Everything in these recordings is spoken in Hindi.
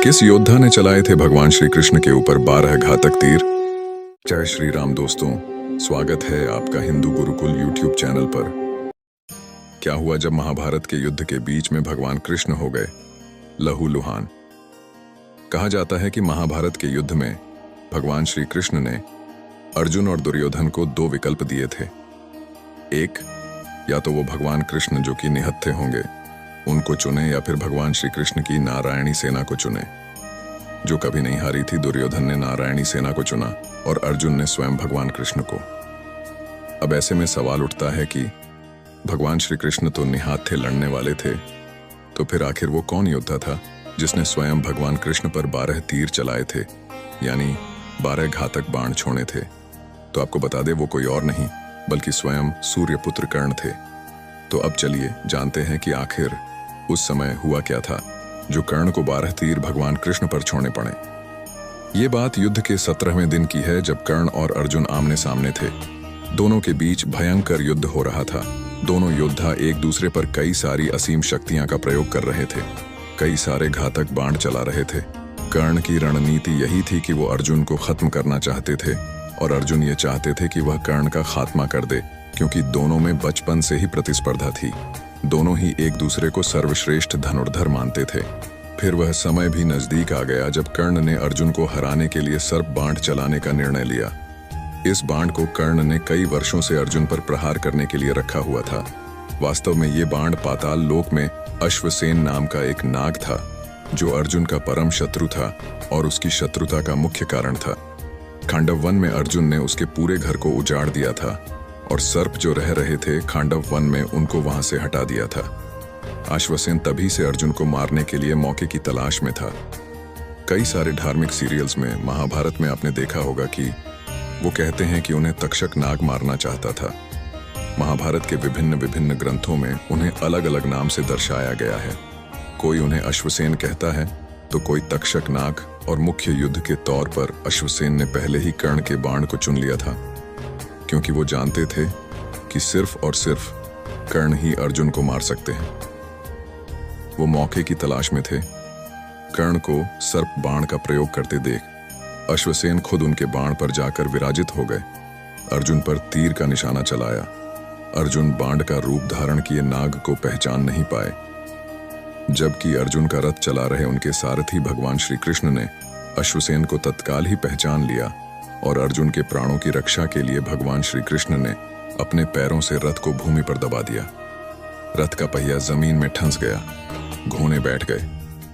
किस योद्धा ने चलाए थे भगवान श्री कृष्ण के ऊपर 12 घातक तीर? जय श्री राम दोस्तों, स्वागत है आपका हिंदू गुरुकुल यूट्यूब चैनल पर। क्या हुआ जब महाभारत के युद्ध के बीच में भगवान कृष्ण हो गए लहूलुहान? कहा जाता है कि महाभारत के युद्ध में भगवान श्री कृष्ण ने अर्जुन और दुर्योधन को 2 विकल्प दिए थे। एक, या तो वो भगवान कृष्ण जो कि निहत्थे होंगे उनको चुने, या फिर भगवान श्री कृष्ण की नारायणी सेना को चुने। जो कभी नहीं हारी थी, दुर्योधन ने नारायणी सेना को चुना और अर्जुन ने स्वयं भगवान कृष्ण को। अब ऐसे में सवाल उठता है कि भगवान श्री कृष्ण तो निहत्थे लड़ने वाले थे, तो फिर आखिर वो कौन योद्धा था जिसने स्वयं भगवान कृष्ण पर 12 तीर चलाए थे, यानी 12 घातक बाण छोड़े थे? तो आपको बता दे, वो कोई और नहीं बल्कि स्वयं सूर्यपुत्र कर्ण थे। तो अब चलिए जानते हैं कि आखिर उस समय हुआ क्या था जो कर्ण को 12 तीर भगवान कृष्ण पर छोड़ने पड़े। ये बात युद्ध के 17वें दिन की है, जब कर्ण और अर्जुन आमने सामने थे। दोनों के बीच भयंकर युद्ध हो रहा था। दोनों योद्धा एक दूसरे पर कई सारी असीम शक्तियां का प्रयोग कर रहे थे, कई सारे घातक बाण चला रहे थे। कर्ण की रणनीति यही थी कि वो अर्जुन को खत्म करना चाहते थे और अर्जुन ये चाहते थे कि वह कर्ण का खात्मा कर दे, क्योंकि दोनों में बचपन से ही प्रतिस्पर्धा थी। दोनों ही एक दूसरे को सर्वश्रेष्ठ धनुर्धर मानते थे। फिर वह समय भी नजदीक आ गया जब कर्ण ने अर्जुन को हराने के लिए सर्प बाण चलाने का निर्णय लिया। इस बाण को कर्ण ने कई वर्षों से अर्जुन पर प्रहार करने के लिए रखा हुआ था। वास्तव में ये बाण पाताल लोक में अश्वसेन नाम का एक नाग था, जो अर्जुन का परम शत्रु था और उसकी शत्रुता का मुख्य कारण था। खांडव वन में अर्जुन ने उसके पूरे घर को उजाड़ दिया था और सर्प जो रह रहे थे खांडव वन में, उनको वहां से हटा दिया था। अश्वसेन तभी से अर्जुन को मारने के लिए मौके की तलाश में था। कई सारे धार्मिक सीरियल्स में, महाभारत में आपने देखा होगा कि वो कहते हैं कि उन्हें तक्षक नाग मारना चाहता था। महाभारत के विभिन्न ग्रंथों में उन्हें अलग अलग नाम से दर्शाया गया है। कोई उन्हें अश्वसेन कहता है तो कोई तक्षक नाग, और मुख्य युद्ध के तौर पर अश्वसेन ने पहले ही कर्ण के बाण को चुन लिया था, क्योंकि वो जानते थे कि सिर्फ और सिर्फ कर्ण ही अर्जुन को मार सकते हैं। वो मौके की तलाश में थे। कर्ण को सर्प बाण का प्रयोग करते देख अश्वसेन खुद उनके बाण पर जाकर विराजित हो गए। अर्जुन पर तीर का निशाना चलाया। अर्जुन बाण का रूप धारण किए नाग को पहचान नहीं पाए। जबकि अर्जुन का रथ चला रहे उनके सारथी भगवान श्री कृष्ण ने अश्वसेन को तत्काल ही पहचान लिया और अर्जुन के प्राणों की रक्षा के लिए भगवान श्री कृष्ण ने अपने पैरों से रथ को भूमि पर दबा दिया। रथ का पहिया जमीन में ठंस गया, घोड़े बैठ गए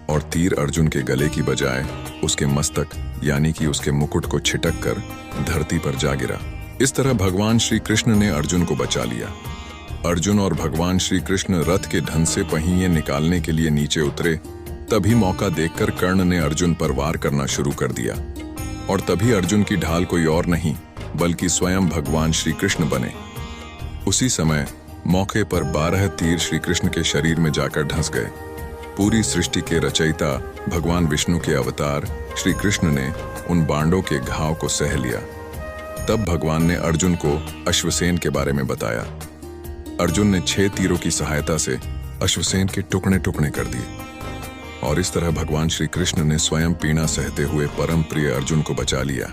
और तीर अर्जुन के गले की बजाय उसके मस्तक यानी कि उसके मुकुट को छिटक कर धरती पर जा गिरा। इस तरह भगवान श्री कृष्ण ने अर्जुन को बचा लिया। अर्जुन और भगवान श्री कृष्ण रथ के ढंग से पहिए निकालने के लिए नीचे उतरे। तभी मौका देखकर कर्ण ने अर्जुन पर वार करना शुरू कर दिया, और तभी अर्जुन की ढाल कोई और नहीं बल्कि स्वयं भगवान श्री कृष्ण बने। उसी समय मौके पर 12 तीर श्री कृष्ण के शरीर में जाकर धंस गए। पूरी सृष्टि के रचयिता भगवान विष्णु के अवतार श्री कृष्ण ने उन बाणों के घाव को सह लिया। तब भगवान ने अर्जुन को अश्वसेन के बारे में बताया। अर्जुन ने 6 तीरों की सहायता से अश्वसेन के टुकड़े टुकड़े कर दिए, और इस तरह भगवान श्री कृष्ण ने स्वयं पीड़ा सहते हुए परम प्रिय अर्जुन को बचा लिया।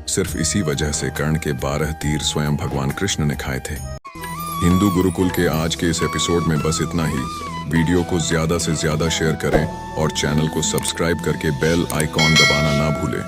सिर्फ इसी वजह से कर्ण के 12 तीर स्वयं भगवान कृष्ण ने खाए थे। हिंदू गुरुकुल के आज के इस एपिसोड में बस इतना ही। वीडियो को ज्यादा से ज्यादा शेयर करें और चैनल को सब्सक्राइब करके बेल आइकॉन दबाना ना भूलें।